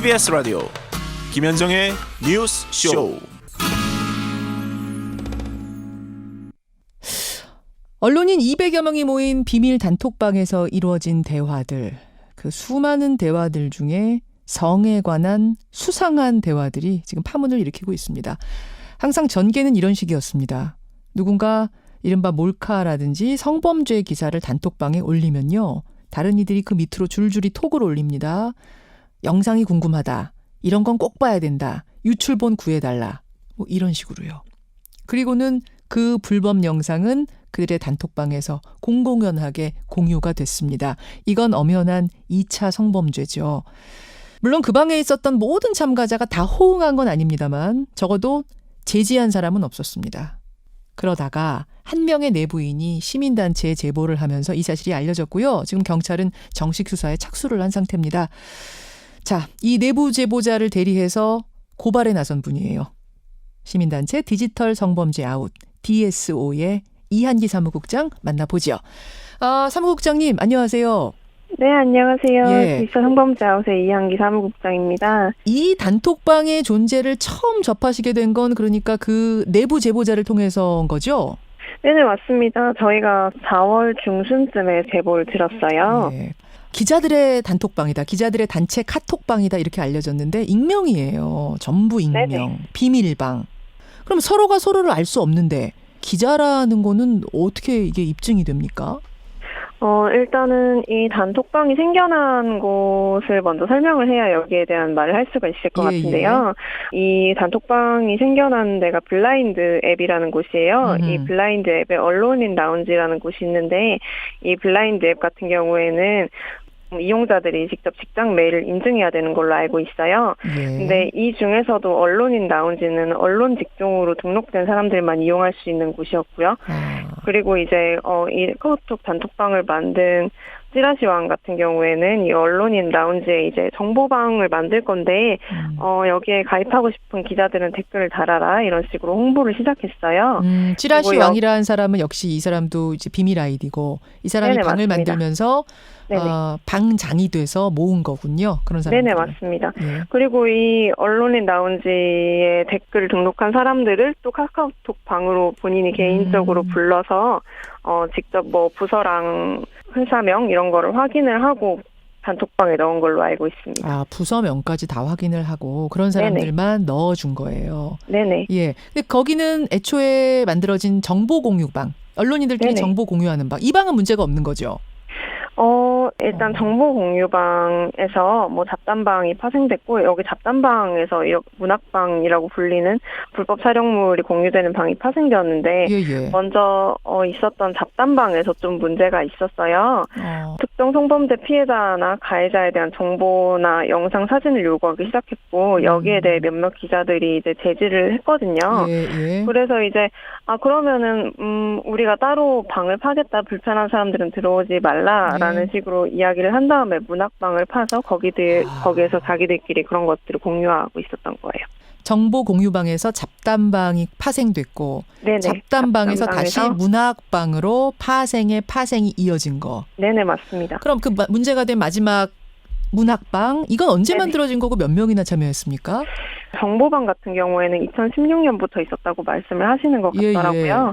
TBS 라디오 김현정의 뉴스 쇼. 언론인 200여 명이 모인 비밀 단톡방에서 이루어진 대화들, 그 수많은 대화들 중에 성에 관한 수상한 대화들이 지금 파문을 일으키고 있습니다. 항상 전개는 이런 식이었습니다. 누군가 이른바 몰카라든지 성범죄 기사를 단톡방에 올리면요, 다른 이들이 그 밑으로 줄줄이 톡을 올립니다. 영상이 궁금하다. 이런 건 꼭 봐야 된다. 유출본 구해달라. 뭐 이런 식으로요. 그리고는 그 불법 영상은 그들의 단톡방에서 공공연하게 공유가 됐습니다. 이건 엄연한 2차 성범죄죠. 물론 그 방에 있었던 모든 참가자가 다 호응한 건 아닙니다만 적어도 제지한 사람은 없었습니다. 그러다가 한 명의 내부인이 시민단체에 제보를 하면서 이 사실이 알려졌고요. 지금 경찰은 정식 수사에 착수를 한 상태입니다. 자, 이 내부 제보자를 대리해서 고발에 나선 분이에요. 시민단체 디지털 성범죄 아웃 DSO의 이한기 사무국장 만나보죠. 사무국장님 안녕하세요. 네, 안녕하세요. 예. 디지털 성범죄 아웃의 이한기 사무국장입니다. 이 단톡방의 존재를 처음 접하시게 된 건 그러니까 그 내부 제보자를 통해서인 거죠? 네네, 맞습니다. 저희가 4월 중순쯤에 제보를 들었어요. 네. 기자들의 단톡방이다. 기자들의 단체 카톡방이다. 이렇게 알려졌는데 익명이에요. 전부 익명. 네네. 비밀방. 그럼 서로가 서로를 알 수 없는데 기자라는 거는 어떻게 이게 입증이 됩니까? 일단은 이 단톡방이 생겨난 곳을 먼저 설명을 해야 여기에 대한 말을 할 수가 있을 것 같은데요. 이 단톡방이 생겨난 데가 블라인드 앱이라는 곳이에요. 이 블라인드 앱에 언론인 라운지라는 곳이 있는데 이 블라인드 앱 같은 경우에는 이용자들이 직접 직장 메일을 인증해야 되는 걸로 알고 있어요. 근데 이 중에서도 언론인 라운지는 언론 직종으로 등록된 사람들만 이용할 수 있는 곳이었고요. 그리고 이제 이 카카오톡 단톡방을 만든 찌라시왕 같은 경우에는 이 언론인 라운지에 이제 정보방을 만들 건데 여기에 가입하고 싶은 기자들은 댓글을 달아라 이런 식으로 홍보를 시작했어요. 찌라시왕이라는 사람은 역시 이 사람도 이제 비밀 아이디고 이 사람이 네네, 방을 맞습니다. 만들면서 방장이 돼서 모은 거군요. 그런 사람들. 네네, 맞습니다. 예. 그리고 이 언론인 라운지에 댓글을 등록한 사람들을 또 카카오톡 방으로 본인이 개인적으로 불러서 직접 뭐 부서랑 회사명 이런 거를 확인을 하고 단톡방에 넣은 걸로 알고 있습니다. 부서명까지 다 확인을 하고 그런 사람들만 넣어준 거예요. 네네. 예. 근데 거기는 애초에 만들어진 정보 공유방, 언론인들끼리 네네. 정보 공유하는 방. 이 방은 문제가 없는 거죠. 일단 정보 공유방에서 뭐 잡담방이 파생됐고 여기 잡담방에서 문학방이라고 불리는 불법 촬영물이 공유되는 방이 파생되었는데 먼저 있었던 잡담방에서 좀 문제가 있었어요. 특정 성범죄 피해자나 가해자에 대한 정보나 영상, 사진을 요구하기 시작했고 여기에 대해 몇몇 기자들이 이제 제지를 했거든요. 그래서 이제 그러면은 우리가 따로 방을 파겠다, 불편한 사람들은 들어오지 말라라는 식으로 이야기를 한 다음에 문학방을 파서 거기에서 자기들끼리 그런 것들을 공유하고 있었던 거예요. 정보 공유방에서 잡담방이 파생됐고 네네, 잡담방에서 다시 문학방으로 파생이 이어진 거. 네네, 맞습니다. 그럼 그 문제가 된 마지막 문학방 이건 언제 만들어진 거고 몇 명이나 참여했습니까? 정보방 같은 경우에는 2016년부터 있었다고 말씀을 하시는 것 같더라고요.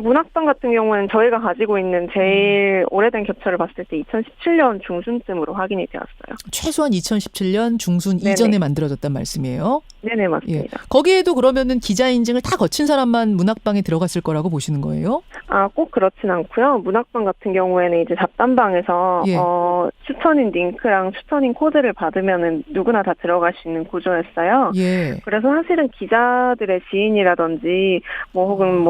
문학방 같은 경우는 저희가 가지고 있는 제일 오래된 격처를 봤을 때 2017년 중순쯤으로 확인이 되었어요. 최소한 2017년 중순 이전에 만들어졌단 말씀이에요? 네네, 맞습니다. 거기에도 그러면은 기자 인증을 다 거친 사람만 문학방에 들어갔을 거라고 보시는 거예요? 꼭 그렇진 않고요. 문학방 같은 경우에는 이제 잡담방에서 추천인 링크랑 추천인 코드를 받으면은 누구나 다 들어갈 수 있는 구조였어요. 그래서 사실은 기자들의 지인이라든지 혹은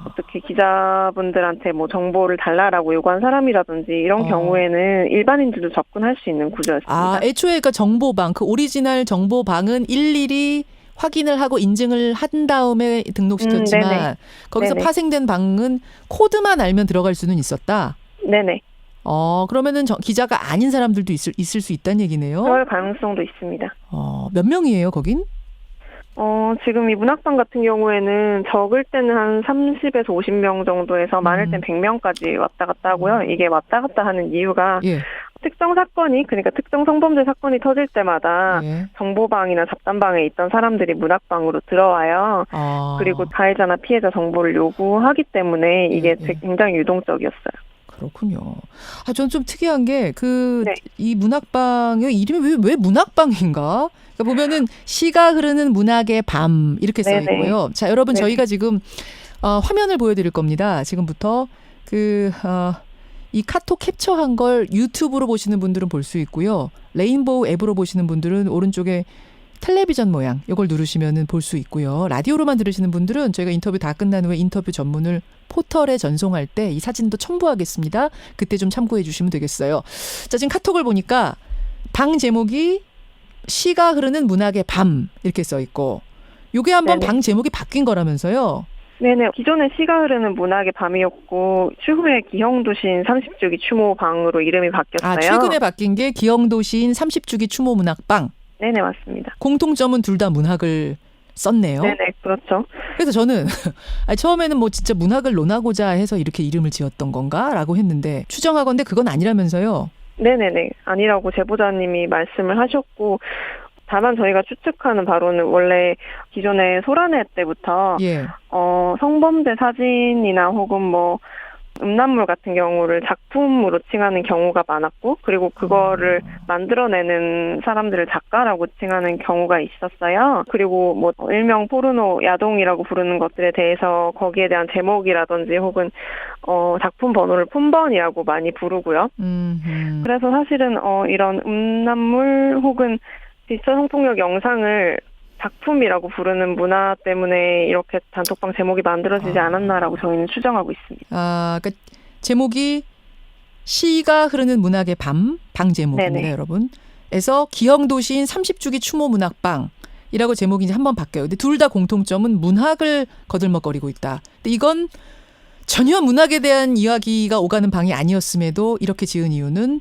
어떻게 기자분들한테 정보를 달라라고 요구한 사람이라든지 이런 경우에는 일반인들도 접근할 수 있는 구조였습니다. 애초에 그러니까 정보방, 그 오리지널 정보방은 일일이 확인을 하고 인증을 한 다음에 등록시켰지만 거기서 파생된 방은 코드만 알면 들어갈 수는 있었다? 네네. 그러면은 기자가 아닌 사람들도 있을 수 있다는 얘기네요? 그럴 가능성도 있습니다. 몇 명이에요, 거긴? 지금 이 문학방 같은 경우에는 적을 때는 한 30에서 50명 정도에서 많을 땐 100명까지 왔다 갔다 하고요. 이게 왔다 갔다 하는 이유가 특정 사건이 그러니까 특정 성범죄 사건이 터질 때마다 예. 정보방이나 잡담방에 있던 사람들이 문학방으로 들어와요. 아, 그리고 가해자나 피해자 정보를 요구하기 때문에 이게 예. 굉장히 유동적이었어요. 그렇군요. 아, 전 좀 특이한 게 네. 이 문학방의 이름이 왜 문학방인가? 그러니까 보면은 시가 흐르는 문학의 밤 이렇게 써 네네. 있고요. 자, 여러분 네. 저희가 지금 화면을 보여드릴 겁니다. 지금부터 이 카톡 캡처한 걸 유튜브로 보시는 분들은 볼 수 있고요. 레인보우 앱으로 보시는 분들은 오른쪽에 텔레비전 모양 이걸 누르시면은 볼 수 있고요. 라디오로만 들으시는 분들은 저희가 인터뷰 다 끝난 후에 인터뷰 전문을 포털에 전송할 때 이 사진도 첨부하겠습니다. 그때 좀 참고해 주시면 되겠어요. 자, 지금 카톡을 보니까 방 제목이 시가 흐르는 문학의 밤 이렇게 써 있고 요게 한번 네네. 방 제목이 바뀐 거라면서요. 네네. 기존에 시가 흐르는 문학의 밤이었고 추후에 기형도 시인 30주기 추모방으로 이름이 바뀌었어요. 아, 최근에 바뀐 게 기영도 시인 30주기 추모 문학방. 네네, 맞습니다. 공통점은 둘 다 문학을 썼네요. 네네, 그렇죠. 그래서 저는 처음에는 뭐 진짜 문학을 논하고자 해서 이렇게 이름을 지었던 건가라고 했는데 추정하건대 그건 아니라면서요. 네네네. 아니라고 제보자님이 말씀을 하셨고 다만 저희가 추측하는 바로는 원래 기존에 소란회 때부터 예. 성범죄 사진이나 혹은 뭐 음란물 같은 경우를 작품으로 칭하는 경우가 많았고 그리고 그거를 만들어내는 사람들을 작가라고 칭하는 경우가 있었어요. 그리고 뭐 일명 포르노 야동이라고 부르는 것들에 대해서 거기에 대한 제목이라든지 혹은 작품 번호를 품번이라고 많이 부르고요. 그래서 사실은 이런 음란물 혹은 디지털 성폭력 영상을 작품이라고 부르는 문화 때문에 이렇게 단톡방 제목이 만들어지지 않았나라고 저희는 추정하고 있습니다. 아, 그러니까 제목이 시가 흐르는 문학의 밤, 방 제목입니다, 네네. 여러분. 에서 기영도 시인 30주기 추모 문학방이라고 제목이 이제 한번 바뀌어요. 근데 둘 다 공통점은 문학을 거들먹거리고 있다. 근데 이건 전혀 문학에 대한 이야기가 오가는 방이 아니었음에도 이렇게 지은 이유는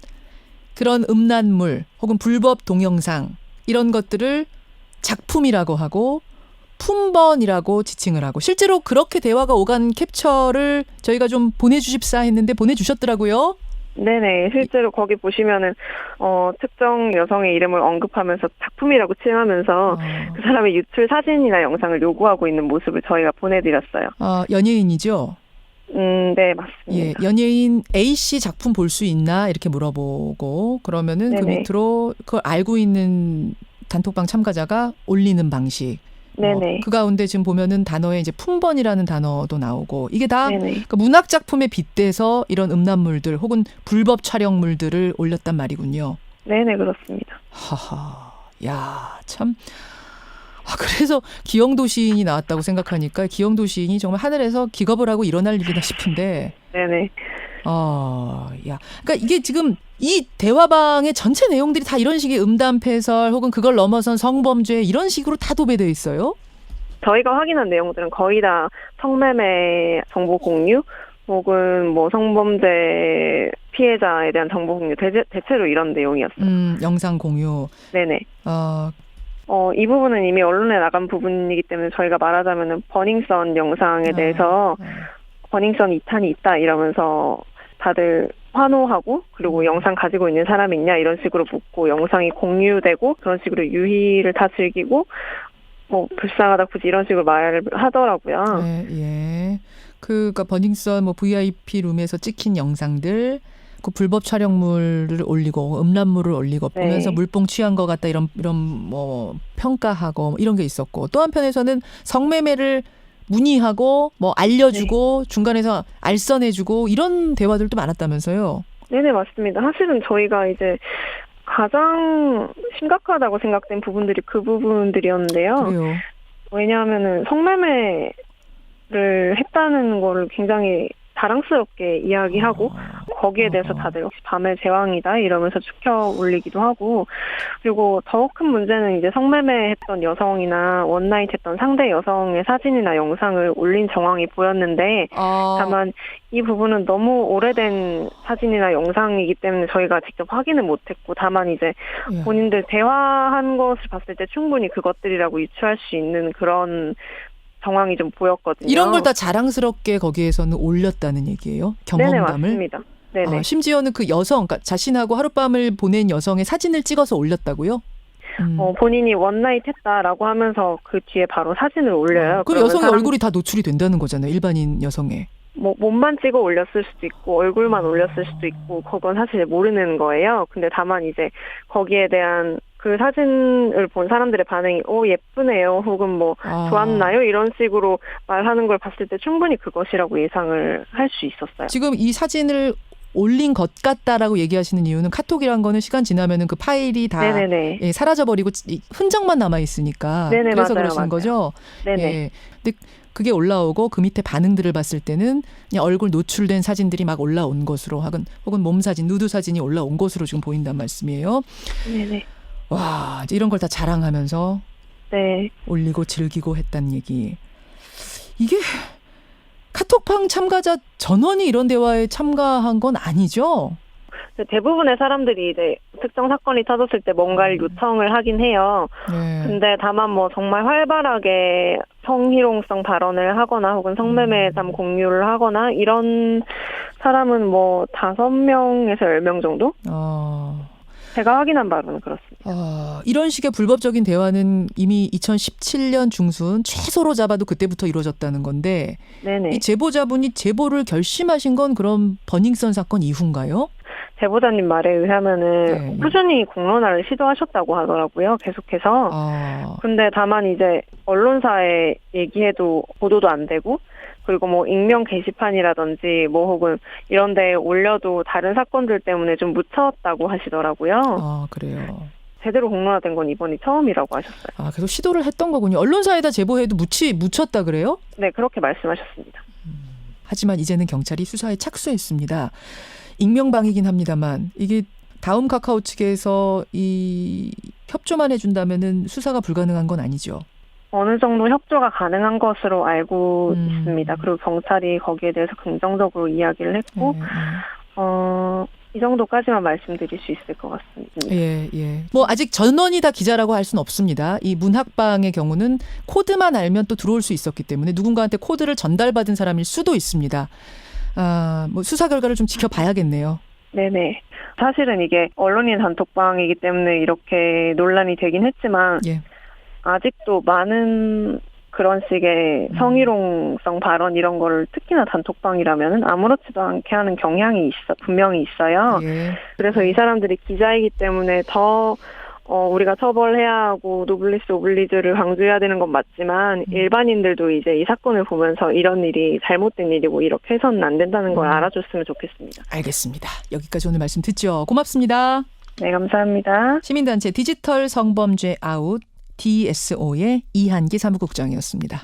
그런 음란물 혹은 불법 동영상 이런 것들을 작품이라고 하고 품번이라고 지칭을 하고 실제로 그렇게 대화가 오간 캡처를 저희가 좀 보내주십사 했는데 보내주셨더라고요. 네네. 실제로 거기 보시면은 특정 여성의 이름을 언급하면서 작품이라고 칭하면서 그 사람의 유출 사진이나 영상을 요구하고 있는 모습을 저희가 보내드렸어요. 연예인이죠? 네, 맞습니다. 예, 연예인 A씨 작품 볼 수 있나 이렇게 물어보고 그러면은 그 네네. 밑으로 그걸 알고 있는 단톡방 참가자가 올리는 방식. 네네. 그 가운데 지금 보면은 단어에 이제 품번이라는 단어도 나오고 이게 다 네네. 그 문학 작품에 빗대서 이런 음란물들 혹은 불법 촬영물들을 올렸단 말이군요. 네네, 그렇습니다. 하하, 야, 참. 그래서 기영도 시인이 나왔다고 생각하니까 기영도 시인이 정말 하늘에서 기겁을 하고 일어날 일이다 싶은데. 네네. 야, 그러니까 이게 지금 이 대화방의 전체 내용들이 다 이런 식의 음담 패설 혹은 그걸 넘어선 성범죄 이런 식으로 다 도배되어 있어요. 저희가 확인한 내용들은 거의 다 성매매 정보 공유 혹은 뭐 성범죄 피해자에 대한 정보 공유 대체로 이런 내용이었어요. 영상 공유. 네네. 이 이 부분은 이미 언론에 나간 부분이기 때문에 저희가 말하자면은 버닝썬 영상에 대해서 버닝썬 2탄이 있다 이러면서 다들 환호하고 그리고 영상 가지고 있는 사람이 있냐 이런 식으로 묻고 영상이 공유되고 그런 식으로 유희를 다 즐기고 뭐 불쌍하다 굳이 이런 식으로 말을 하더라고요. 네, 예. 그러니까 버닝썬 뭐 VIP 룸에서 찍힌 영상들 그 불법 촬영물을 올리고 음란물을 올리고 네. 보면서 물뽕 취한 것 같다 이런 뭐 평가하고 뭐 이런 게 있었고 또 한편에서는 성매매를 문의하고 뭐 알려주고 중간에서 알선해주고 이런 대화들도 많았다면서요. 네네, 맞습니다. 사실은 저희가 이제 가장 심각하다고 생각된 부분들이 그 부분들이었는데요. 그래요. 왜냐하면은 성매매를 했다는 거를 굉장히 자랑스럽게 이야기하고 거기에 대해서 다들 밤의 제왕이다 이러면서 축혀 올리기도 하고 그리고 더 큰 문제는 이제 성매매했던 여성이나 원나잇 했던 상대 여성의 사진이나 영상을 올린 정황이 보였는데 다만 이 부분은 너무 오래된 사진이나 영상이기 때문에 저희가 직접 확인을 못했고 다만 이제 본인들 대화한 것을 봤을 때 충분히 그것들이라고 유추할 수 있는 그런 정황이 좀 보였거든요. 이런 걸 다 자랑스럽게 거기에서는 올렸다는 얘기예요? 경험담을? 네네, 맞습니다. 네네. 심지어는 그 여성, 그러니까 자신하고 하룻밤을 보낸 여성의 사진을 찍어서 올렸다고요? 본인이 원나잇 했다라고 하면서 그 뒤에 바로 사진을 올려요. 그 그러면 여성의 얼굴이 다 노출이 된다는 거잖아요. 일반인 여성의. 뭐 몸만 찍어 올렸을 수도 있고 얼굴만 올렸을 수도 있고 그건 사실 모르는 거예요. 근데 다만 이제 거기에 대한 그 사진을 본 사람들의 반응이 예쁘네요 혹은 뭐 좋았나요 이런 식으로 말하는 걸 봤을 때 충분히 그것이라고 예상을 할 수 있었어요. 지금 이 사진을 올린 것 같다라고 얘기하시는 이유는 카톡이란 거는 시간 지나면은 그 파일이 다 네네네. 사라져버리고 흔적만 남아 있으니까 네네, 그래서 맞아요, 그러시는 맞아요. 거죠. 네네. 근데 그게 올라오고 그 밑에 반응들을 봤을 때는 그냥 얼굴 노출된 사진들이 막 올라온 것으로 혹은 몸 사진, 누드 사진이 올라온 것으로 지금 보인단 말씀이에요. 네네. 와, 이제 이런 걸 다 자랑하면서 네. 올리고 즐기고 했다는 얘기. 이게 카톡방 참가자 전원이 이런 대화에 참가한 건 아니죠? 대부분의 사람들이 이제 특정 사건이 터졌을 때 뭔가를 요청을 하긴 해요. 네. 근데 다만 뭐 정말 활발하게 성희롱성 발언을 하거나 혹은 성매매담 공유를 하거나 이런 사람은 뭐 5명에서 10명 정도? 제가 확인한 바로는 그렇습니다. 이런 식의 불법적인 대화는 이미 2017년 중순 최소로 잡아도 그때부터 이루어졌다는 건데 네네. 이 제보자분이 제보를 결심하신 건 그럼 버닝썬 사건 이후인가요? 제보자님 말에 의하면은 꾸준히 공론화를 시도하셨다고 하더라고요. 계속해서. 근데 다만 이제 언론사에 얘기해도 보도도 안 되고 그리고 뭐 익명 게시판이라든지 뭐 혹은 이런 데 올려도 다른 사건들 때문에 좀 묻혔다고 하시더라고요. 그래요. 제대로 공론화된 건 이번이 처음이라고 하셨어요. 계속 시도를 했던 거군요. 언론사에다 제보해도 묻혔다 그래요? 네, 그렇게 말씀하셨습니다. 하지만 이제는 경찰이 수사에 착수했습니다. 익명방이긴 합니다만 이게 다음 카카오 측에서 이 협조만 해준다면은 수사가 불가능한 건 아니죠. 어느 정도 협조가 가능한 것으로 알고 있습니다. 그리고 경찰이 거기에 대해서 긍정적으로 이야기를 했고, 이 정도까지만 말씀드릴 수 있을 것 같습니다. 예. 뭐 아직 전원이 다 기자라고 할 수는 없습니다. 이 문학방의 경우는 코드만 알면 또 들어올 수 있었기 때문에 누군가한테 코드를 전달받은 사람일 수도 있습니다. 뭐 수사 결과를 좀 지켜봐야겠네요. 네네. 사실은 이게 언론인 단톡방이기 때문에 이렇게 논란이 되긴 했지만 아직도 많은 그런 식의 성희롱성 발언 이런 거를 특히나 단톡방이라면 아무렇지도 않게 하는 경향이 분명히 있어요. 그래서 이 사람들이 기자이기 때문에 더 우리가 처벌해야 하고 노블리스 오블리주를 강조해야 되는 건 맞지만 일반인들도 이제 이 사건을 보면서 이런 일이 잘못된 일이고 이렇게 해서는 안 된다는 걸 알아줬으면 좋겠습니다. 알겠습니다. 여기까지 오늘 말씀 듣죠. 고맙습니다. 네, 감사합니다. 시민단체 디지털 성범죄 아웃 DSO의 이한기 사무국장이었습니다.